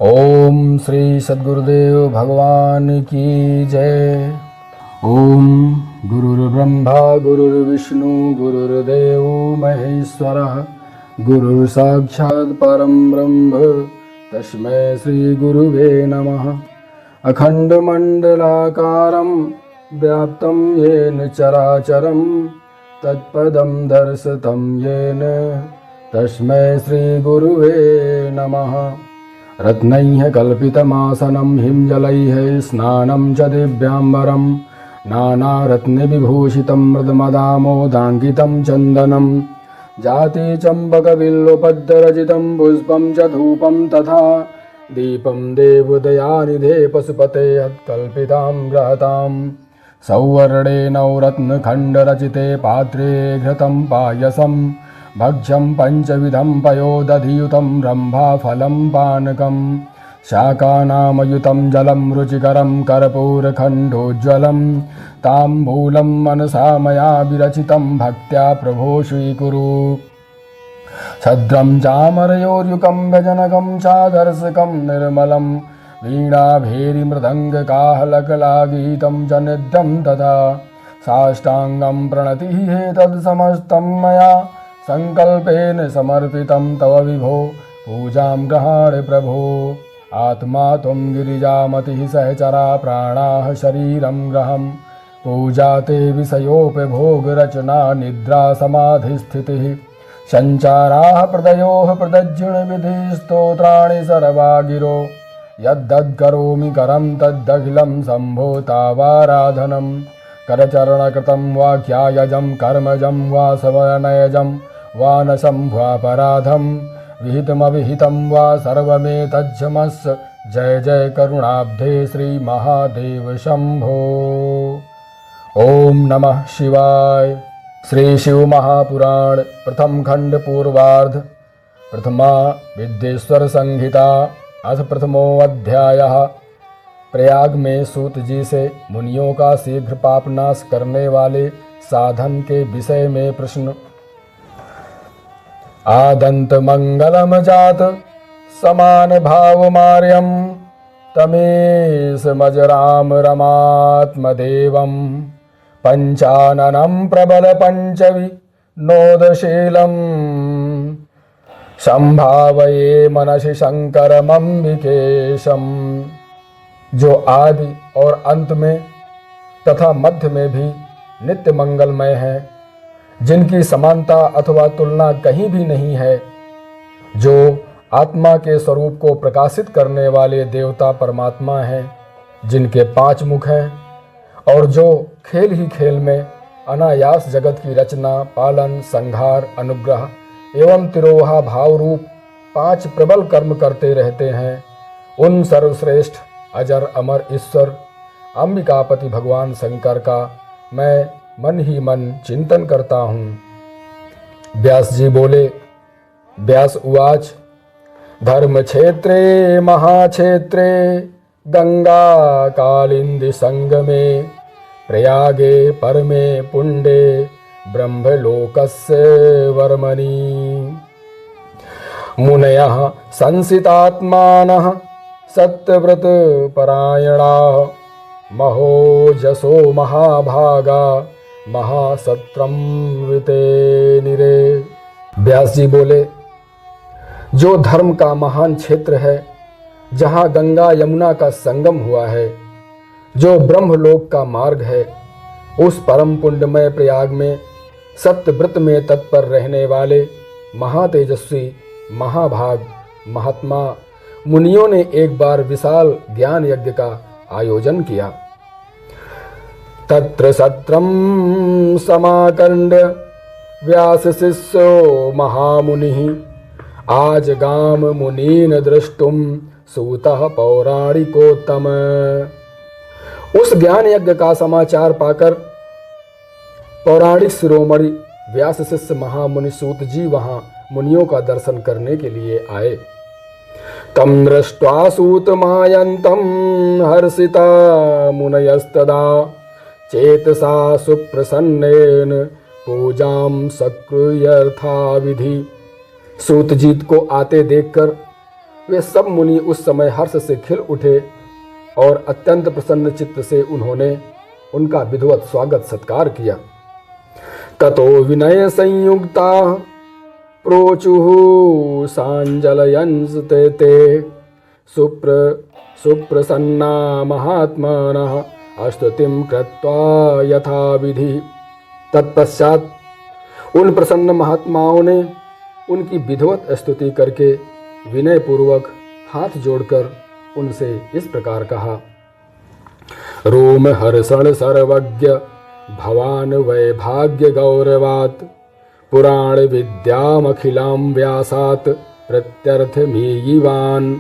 ओम श्री सद्गुरुदेव भगवान की जय। ओम गुरुर्ब्रह्मा गुरुर्विष्णु गुरुर्देव महेश्वरः गुरुर्साक्षात् परं ब्रह्म तस्मै श्री गुरुवे नमः। अखण्डमण्डलाकारं व्याप्तं येन चराचरं तत्पदं दर्शितं येन तस्मै श्री गुरुवे नमः। रत्नैः कल्पितमासनं हिमजलैः स्नानं च दिव्याम्बरं नानारत्नविभूषितं मृदमदामोदाङ्कितं चन्दनं जाति चम्पकबिल्वपद्मरचितं पुष्पं च धूपं तथा दीपं देवदयानिधे पशुपते यत्कल्पितां ग्रहतां सौवर्णेन रत्नखण्डरचिते पात्रे घृतं पायसं भक्ष्यं पञ्चविधं पयोदधियुतं रम्भाफलं पानकं शाकानामयुतं जलं रुचिकरं कर्पूरखण्डोज्ज्वलं ताम्बूलं मनसा मया विरचितं भक्त्या प्रभो स्वीकुरु। छद्रं चामरयोर्युकं व्यजनकं चादर्शकं निर्मलं वीणाभेरीमृदङ्गकाहलकलागीतं च नित्यं तथा साष्टाङ्गं प्रणतिः एतद् मया संकल्पेन समर्पितं तव विभो पूजां गृहाण प्रभो। आत्मा त्वं गिरिजामतिः सहचरा प्राणाः शरीरं ग्रहं पूजा ते विषयोपभोगरचना निद्रा समाधिस्थितिः संचाराः प्रदयोः प्रदज्जुणविधिः स्तोत्राणि सर्वा गिरो यद्दत्करोमि करं तद्दखिलं शम्भो तावाराधनं करचरणकृतं वा ख्यायजं कर्मजं वा सवनयजं वा न शम्भ्वापराधं विहितमविहितं वा सर्वमेतज्जमस्य जय जय करुणाब्धे श्री महादेव शंभो। ओम नमः शिवाय। श्री शिव महापुराण प्रथम खंड पूर्वार्ध प्रथमा विद्येश्वर संहिता अथ प्रथमो अध्यायः। प्रयाग में सूत जी से मुनियों का शीघ्र पापनाश करने वाले साधन के विषय में प्रश्न। आदंत मंगलम जात समान भाव मार्यम तमेश मजराम रमात्मदेवम पंचाननम प्रबल पंचवि नोदशीलम संभावये मनसि शंकरमंबिकेशम। जो आदि और अंत में तथा मध्य में भी नित्य मंगलमय है, जिनकी समानता अथवा तुलना कहीं भी नहीं है, जो आत्मा के स्वरूप को प्रकाशित करने वाले देवता परमात्मा हैं, जिनके 5 मुख हैं और जो खेल ही खेल में अनायास जगत की रचना पालन संहार अनुग्रह एवं तिरोहा भाव रूप 5 प्रबल कर्म करते रहते हैं, उन सर्वश्रेष्ठ अजर अमर ईश्वर अंबिकापति भगवान शंकर का मैं मन ही मन चिंतन करता हूँ। व्यास जी बोले। व्यास उवाच धर्म क्षेत्रे महाक्षेत्रे गंगा कालिंदी संगमे प्रयागे परमे पुंडे ब्रह्मलोकस्य वर्मणि मुनयः संसितात्मानः सत्यव्रत परायणा महोजसो महाभागा महासत्रम विते निरे। व्यास जी बोले, जो धर्म का महान क्षेत्र है, जहाँ गंगा यमुना का संगम हुआ है, जो ब्रह्मलोक का मार्ग है, उस परम पुण्यमय प्रयाग में सत्यव्रत में तत्पर रहने वाले महातेजस्वी महाभाग महात्मा मुनियों ने एक बार विशाल ज्ञान यज्ञ का आयोजन किया। तत्र सत्रम समाकंड व्यास शिष्यो महामुनिः आज गाम मुनीन दृष्टुम सूतः पौराणिकोत्तम। उस ज्ञान यज्ञ का समाचार पाकर पौराणिक शिरोमणि व्यास शिष्य महामुनि सूत जी वहां मुनियों का दर्शन करने के लिए आए। तम दृष्ट्वा सूतमायन्तं हर्षिता मुनयस्तदा चेतसा सुप्रसन्नेन पूजां सकृयथा विधि। सूतजीत को आते देखकर वे सब मुनि उस समय हर्ष से खिल उठे और अत्यंत प्रसन्न चित्त से उन्होंने उनका विधिवत स्वागत सत्कार किया। ततो विनय संयुक्ता प्रोचुः सांजलयंस्ते ते सुप्रसन्ना महात्मनः स्तुतिं कृत्वा यथाविधि। तत्पश्चात उन प्रसन्न महात्माओं ने उनकी विधिवत स्तुति करके विनय पूर्वक हाथ जोड़कर उनसे इस प्रकार कहा। रोम हर्षण सर्वज्ञ भवान वैभाग्य गौरवात् पुराण विद्यामखिलां व्यासात् प्रत्यर्थमीयिवान्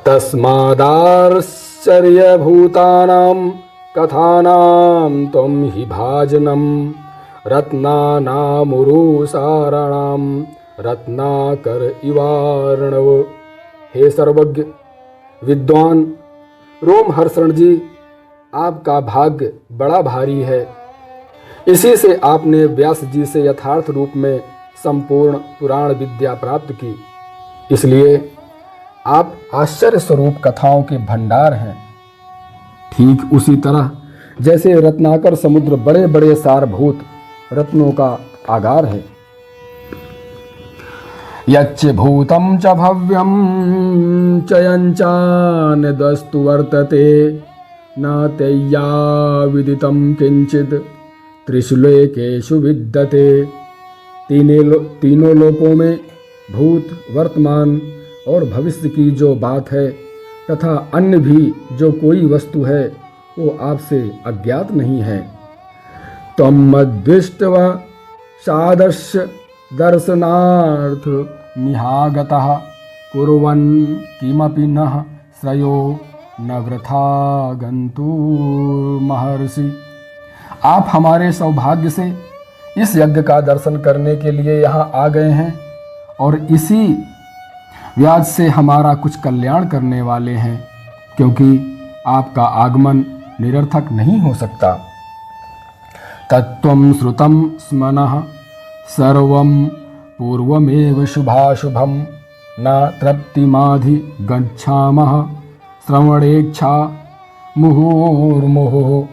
तस्मादाश्चर्यभूतानां कथानां त्वं हि भाजनं रत्नानामुरुसाराणां रत्नाकर इवार्णव। हे सर्वज्ञ विद्वान रोम हर्षण जी, आपका भाग्य बड़ा भारी है। इसी से आपने व्यास जी से यथार्थ रूप में संपूर्ण पुराण विद्या प्राप्त की, इसलिए आप आश्चर्य स्वरूप कथाओं के भंडार हैं। ठीक उसी तरह जैसे रत्नाकर समुद्र बड़े बड़े सारभूत रत्नों का आगार है। यच्च भूतं च भव्यं च यञ्चान्यद्वस्तु वर्तते न तय्या विदितं किंचित् त्रिषु लोकेषु विद्यते। तीनों लोकों में भूत, वर्तमान और भविष्य की जो बात है तथा अन्य भी जो कोई वस्तु है वो आपसे अज्ञात नहीं है। त्वं मद्दृष्ट्वा सादृश्य दर्शनार्थ मिहागतः कुर्वन् किमपि नः श्रेयो न वृथा गन्तुर्महर्षि। आप हमारे सौभाग्य से इस यज्ञ का दर्शन करने के लिए यहाँ आ गए हैं और इसी व्याज से हमारा कुछ कल्याण करने वाले हैं, क्योंकि आपका आगमन निरर्थक नहीं हो सकता। तत्त्वं श्रुतं स्मनः सर्वं पूर्वमेव शुभाशुभं न तृप्तिमाधि गच्छामः श्रवणेच्छा मुहुर्मुहुः।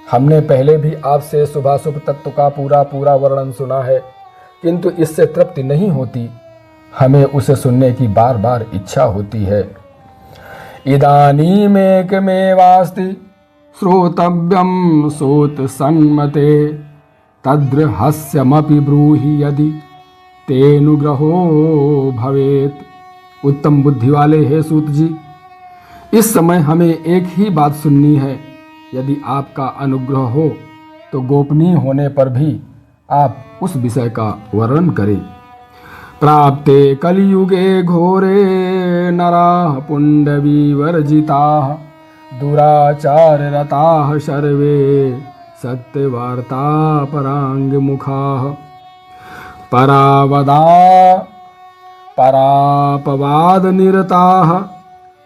हमने पहले भी आपसे शुभाशुभ तत्व का पूरा वर्णन सुना है, किंतु इससे तृप्ति नहीं होती, हमें उसे सुनने की बार बार इच्छा होती है। इदानीमेकमेवास्ति श्रोतव्यं सोत्सन्मते तद्रहस्यमपि ब्रूहि यदि तेनुग्रहो भवेत्। उत्तम बुद्धि वाले हे सूत जी, इस समय हमें एक ही बात सुननी है। यदि आपका अनुग्रह हो तो गोपनीय होने पर भी आप उस विषय का वर्णन करें। प्राप्ते कलियुगे घोरे नराः पुण्डवीवर्जिताः दुराचाररताः सर्वे सत्यवार्ता पराङ्गमुखाः परापवादनिरताः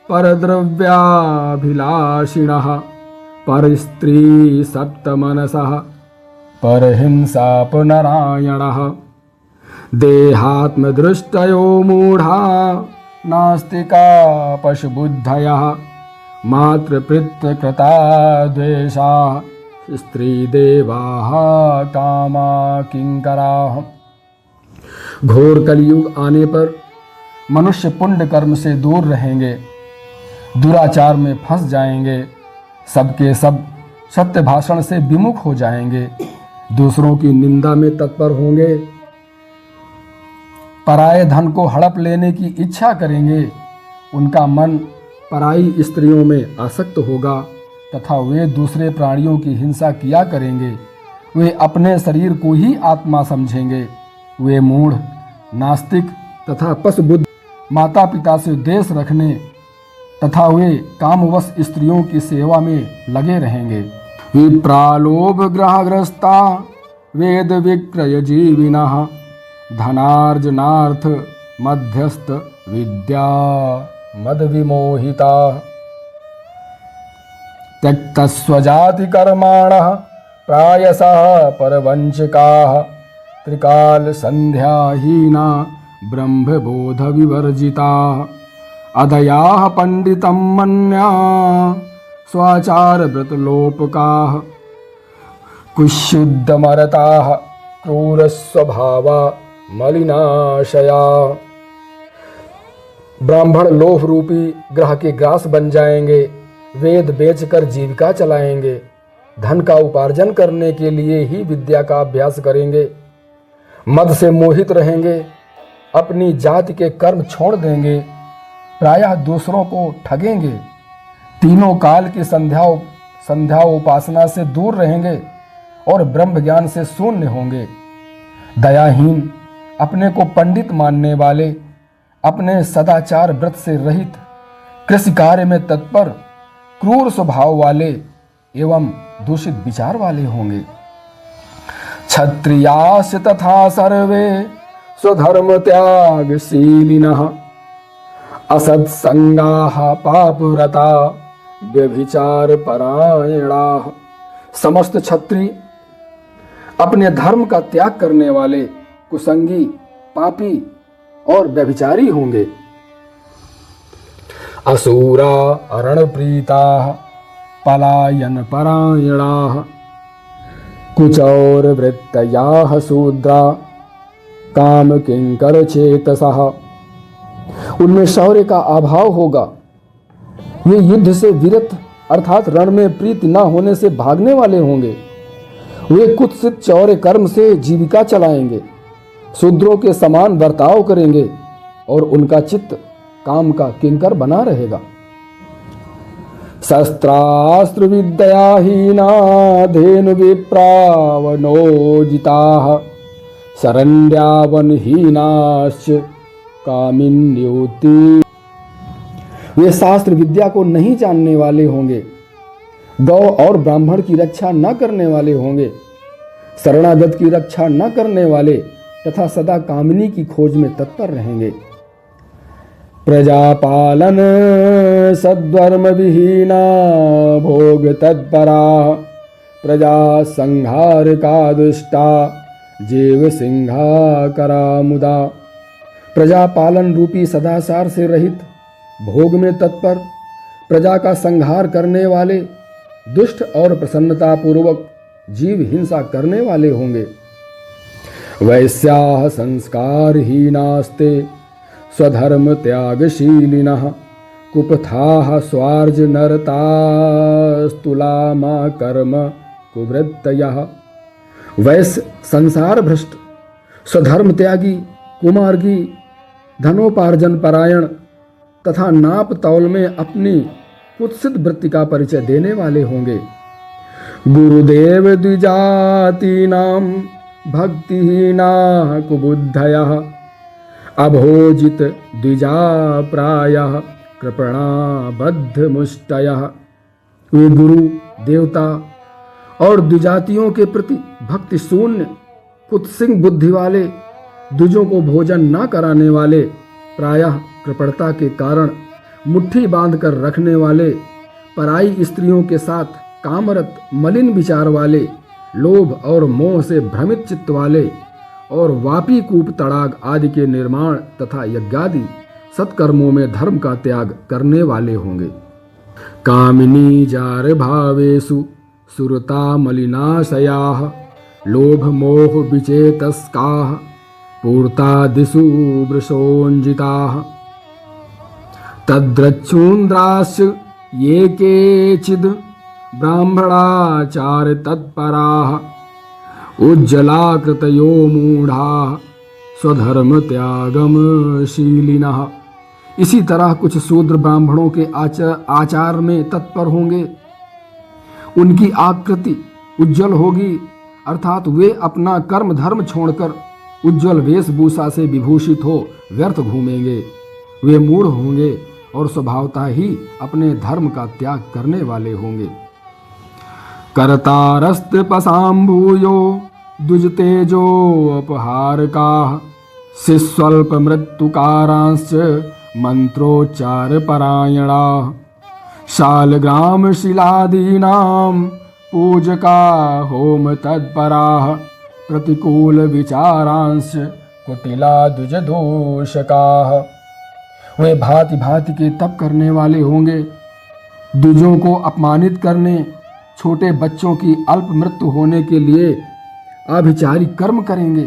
परद्रव्याभिलाषिणः परस्त्री सप्तमनसः परहिंसापनरायणः देहात्मदृष्टयो मूढ़ा नास्तिका पशुबुद्धयः मातृपितृकृता द्वेषा स्त्रीदेवाः कामा किंकराः। घोर कलयुग आने पर मनुष्य पुण्य कर्म से दूर रहेंगे, दुराचार में फंस जाएंगे, सबके सब सत्य भाषण से विमुख हो जाएंगे, दूसरों की निंदा में तत्पर होंगे, पराये धन को हड़प लेने की इच्छा करेंगे, उनका मन पराई स्त्रियों में आसक्त होगा तथा वे दूसरे प्राणियों की हिंसा किया करेंगे। वे अपने शरीर को ही आत्मा समझेंगे। वे मूढ़, नास्तिक तथा पशुबुद्ध, माता पिता से द्वेष रखने तथा वे कामवश स्त्रियों की सेवा में लगे रहेंगे। विप्रालोभ ग्रहग्रस्ता वेद विक्रय जीविनः धनार्जनार्थ मध्यस्थ विद्या मद विमोहिता त्यक्तस्वजाति कर्माणः प्रायसः परवंचिकाः त्रिकाल संध्याहीना ब्रह्मबोध विवर्जिता अदयाः पंडितं मन्या स्वाचार व्रतलोपकाः कुशुद्धमरताः क्रूर स्वभावा मलिनाशया। ब्राह्मण लोभ रूपी ग्रह के ग्रास बन जाएंगे, वेद बेचकर जीविका चलाएंगे, धन का उपार्जन करने के लिए ही विद्या का अभ्यास करेंगे, मद से मोहित रहेंगे, अपनी जाति के कर्म छोड़ देंगे, प्रायः दूसरों को ठगेंगे, तीनों काल की संध्या उपासना से दूर रहेंगे और ब्रह्म ज्ञान से शून्य होंगे। दयाहीन, अपने को पंडित मानने वाले, अपने सदाचार व्रत से रहित, कृषि कार्य में तत्पर, क्रूर स्वभाव वाले एवं दूषित विचार वाले होंगे। क्षत्रियाश्च तथा सर्वे स्वधर्म त्यागशीलिनः असत्संगाः पापरता व्यभिचार परायणाः। समस्त क्षत्रिय अपने धर्म का त्याग करने वाले, कुसंगी, पापी और व्यभिचारी होंगे। असुरा अरणप्रीताः पलायन परायणाः कुचौर वृत्तयाः शूद्रा काम किंकर चेतसः। उनमें शौर्य का अभाव होगा, ये युद्ध से विरत अर्थात रण में प्रीति न होने से भागने वाले होंगे। वे कुत्सित चौर्य कर्म से जीविका चलाएंगे, शूद्रों के समान बर्ताव करेंगे और उनका चित्त काम का किंकर बना रहेगा। शस्त्रास्त्र विद्याहीना धेनु विप्रावनोजिताः शरण्यावनहीनाश्च कामिन्युति। वे शास्त्र विद्या को नहीं जानने वाले होंगे, गौ और ब्राह्मण की रक्षा न करने वाले होंगे, शरणागत की रक्षा न करने वाले तथा सदा कामिनी की खोज में तत्पर रहेंगे। प्रजापालन सद्वर्म विहीना भोग तत्परा प्रजा संहार का दुष्टा जीव सिंहा करा मुदा। प्रजा पालन रूपी सदाचार से रहित, भोग में तत्पर, प्रजा का संहार करने वाले, दुष्ट और प्रसन्नता पूर्वक जीव हिंसा करने वाले होंगे। वैश्याः संस्कारहीनास्ते स्वधर्म त्यागशीलिनः कुपथाः स्वार्ज नरतास्तुलामा कर्म कुवृत्तयः। वैश्य संसार भ्रष्ट, स्वधर्म त्यागी, कुमार्गी, धनोपार्जन परायण तथा नाप तौल में अपनी कुत्सित वृत्ति का परिचय देने वाले होंगे। गुरुदेव द्विजातीनां भक्तिहीना कुबुद्धयः अभोजित द्विजा प्रायः कृपणा बद्ध मुष्टयः। वे गुरु, देवता और द्विजातियों के प्रति भक्ति शून्य, कुत्सित बुद्धि वाले, द्विजों को भोजन न कराने वाले, प्रायः कृपणता के कारण मुट्ठी बांधकर रखने वाले, पराई स्त्रियों के साथ कामरत मलिन विचार वाले, लोभ और मोह से भ्रमित चित्त वाले और वापी कूप तड़ाग आदि के निर्माण तथा यज्ञादि सत्कर्मों में धर्म का त्याग करने वाले होंगे। कामिनी जार भावेषु सुरता मलिनाशयाः लोभ मोह विचेतस्काः पूर्तादिषु वृषोंजिताः तद्रच्छून्द्राश्च ये केचिद् ब्राह्मणाचार तत्पराः उज्ज्वलाकृतयो मूढ़ाः स्वधर्म त्यागमशीलिनः। इसी तरह कुछ शूद्र ब्राह्मणों के आचार में तत्पर होंगे। उनकी आकृति उज्जवल होगी, अर्थात वे अपना कर्म धर्म छोड़कर उज्जवल वेशभूषा से विभूषित हो व्यर्थ घूमेंगे। वे मूढ़ होंगे और स्वभावतः ही अपने धर्म का त्याग करने वाले होंगे। कर्तारस्त्रिपसाम्भूयो द्विजतेजो अपहारकाः शिस्वल्प मृत्युकारांश्च मंत्रोच्चार परायणाः शालग्राम शिलादीनां पूजका होम तत्पराः प्रतिकूल विचारांश्च कुटिला द्विज दूषकाः। वे भांति भांति के तप करने वाले होंगे, द्विजों को अपमानित करने, छोटे बच्चों की अल्प मृत्यु होने के लिए आभिचारी कर्म करेंगे,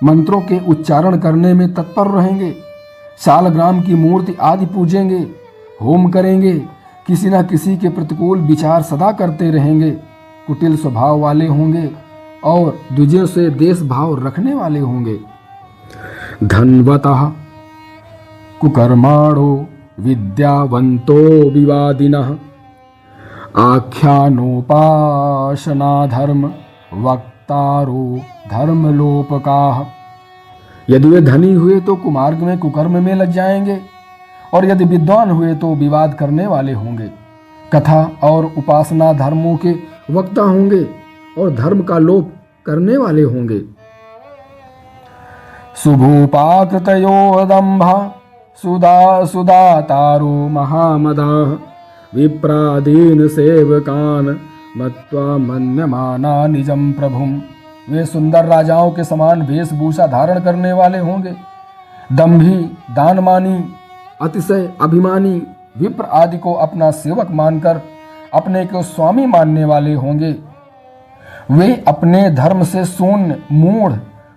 मंत्रों के उच्चारण करने में तत्पर रहेंगे, शालग्राम की मूर्ति आदि पूजेंगे, होम करेंगे, किसी न किसी के प्रतिकूल विचार सदा करते रहेंगे, कुटिल स्वभाव वाले होंगे और द्विजों से देश भाव रखने वाले होंगे। धनवतः कुकर्माणो विद्यावंतो विवादिनः आख्यानोपासना धर्म वक्तारो धर्मलोपकाः। यदि वे धनी हुए तो कुमार्ग में कुकर्म में लग जाएंगे और यदि विद्वान हुए तो विवाद करने वाले होंगे, कथा और उपासना धर्मों के वक्ता होंगे और धर्म का लोप करने वाले होंगे। शुभोपाकृतयो दंभा सुदातारो महामदाः विप्रादीन सेवकान मत्वा मन्यमाना निजम प्रभुम। वे सुंदर राजाओं के समान वेशभूषा धारण करने वाले होंगे, दंभी, दानमानी, अतिशय अभिमानी, विप्र आदि को अपना सेवक मानकर अपने को स्वामी मानने वाले होंगे। वे अपने धर्म से शून्य, मूढ़,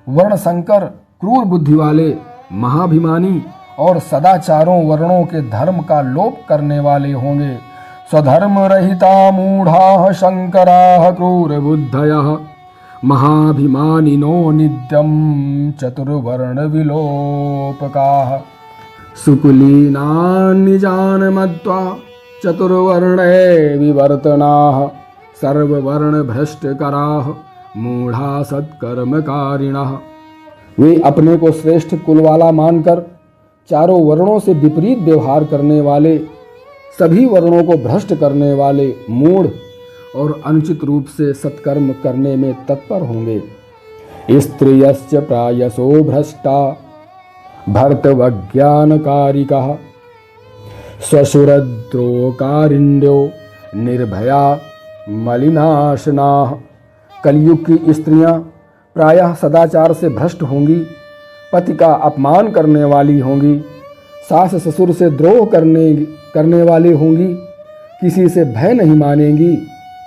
वर्णशंकर, क्रूर बुद्धि वाले, महाभिमानी और सदाचारों वर्णों के धर्म का लोप करने वाले होंगे। स्वधर्म रहिता मूढ़ाः शंकराः क्रूर बुद्धयः महाभिमानिनो नित्यं चतुर्वर्ण विलोपकाः। सुकुलीनान् निजान् मत्वा चतुर्वर्णे विवर्तनाः सर्ववर्ण भ्रष्टकराः मूढ़ा सत्कर्मकारिणः। वे अपने को श्रेष्ठ कुल वाला मानकर चारों वर्णों से विपरीत व्यवहार करने वाले, सभी वर्णों को भ्रष्ट करने वाले, मूढ़ और अनुचित रूप से सत्कर्म करने में तत्पर होंगे। स्त्रियश्च प्रायसो भ्रष्टा भर्तवज्ञानकारिकः स्वशुरद्रोकारिण्यो निर्भया मलिनाशनाः। कलयुग की स्त्रियां प्रायः सदाचार से भ्रष्ट होंगी, पति का अपमान करने वाली होंगी, सास ससुर से द्रोह करने वाली होंगी, किसी से भय नहीं मानेंगी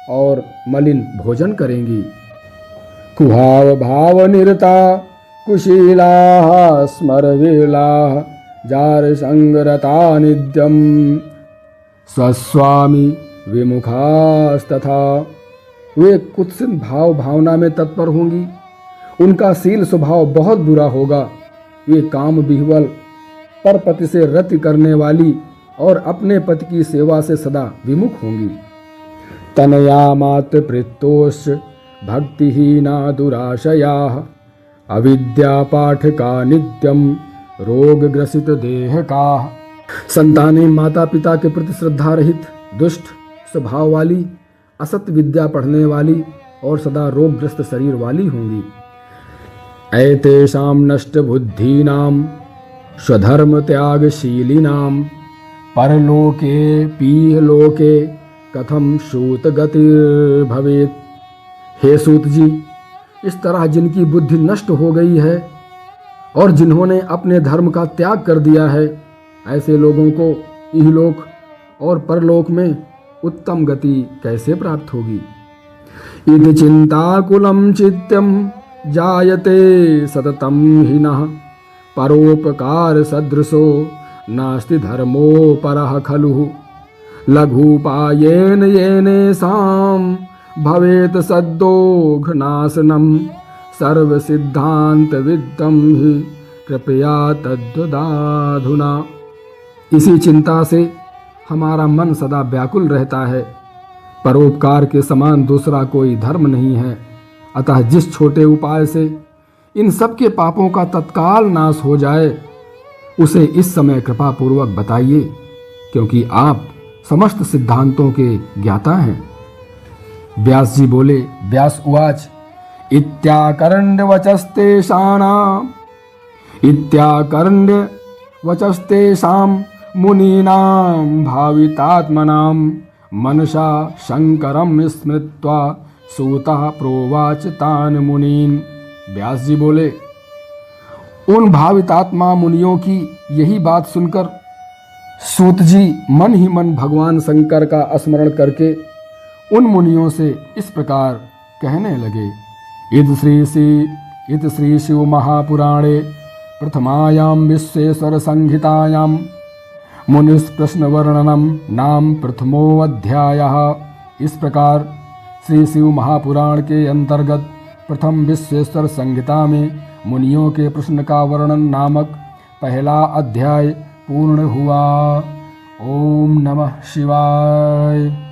और मलिन भोजन करेंगी। कुभाव भाव निरता कुशीलाः स्मरवीलाः जार संगरता नित्यं स्वस्वामी विमुखास्तथा। वे कुत्सित भाव भावना में तत्पर होंगी, उनका शील स्वभाव बहुत बुरा होगा। वे काम विह्वल, पर पति से रति करने वाली और अपने पति की सेवा से सदा विमुख होंगी। तनया मात्र प्रीतोष भक्तिहीना दुराशयाः अविद्या पाठका नित्यम रोग ग्रसित देह का। संतानें माता पिता के प्रति श्रद्धा रहित, दुष्ट स्वभाव वाली, असत विद्या पढ़ने वाली और सदा रोगग्रस्त शरीर वाली होंगी। एतेषां नष्ट बुद्धीनां स्वधर्म त्यागशीलिनां परलोके पीहलोके कथम सूत गतिर्भवेत्। हे सूत जी, इस तरह जिनकी बुद्धि नष्ट हो गई है और जिन्होंने अपने धर्म का त्याग कर दिया है, ऐसे लोगों को इहलोक और परलोक में उत्तम गति कैसे प्राप्त होगी। इति चिंताकुलं चित्तम जायते सततं हिनः परोपकार सदृशो नास्ति धर्मो परः खलु। लघुपायेन येनेषां भवेत् सद्दोघनाशनं सर्व सिद्धांत विद्तं हि कृपया तद्वदाधुना। इसी चिंता से हमारा मन सदा व्याकुल रहता है। परोपकार के समान दूसरा कोई धर्म नहीं है, अतः जिस छोटे उपाय से इन सब के पापों का तत्काल नाश हो जाए, उसे इस समय कृपा पूर्वक बताइए, क्योंकि आप समस्त सिद्धांतों के ज्ञाता हैं। व्यास जी बोले, व्यास उवाच इत्याकरण्य वचस्तेषां मुनीनां भावितात्मनां मनसा शंकरं स्मृत्वा सूतः प्रोवाच तान् मुनीन्। व्यास जी बोले, उन भावितात्मा मुनियों की यही बात सुनकर सूत जी मन ही मन भगवान शंकर का स्मरण करके उन मुनियों से इस प्रकार कहने लगे। इत श्री शिव महापुराणे प्रथमायां विश्वेश्वर संहितायां मुनिस प्रश्न वर्णनम नाम प्रथमोऽध्यायः। इस प्रकार श्री शिव महापुराण के अंतर्गत प्रथम विश्वेश्वर संहिता में मुनियों के प्रश्न का वर्णन नामक पहला अध्याय पूर्ण हुआ। ओम नमः शिवाय।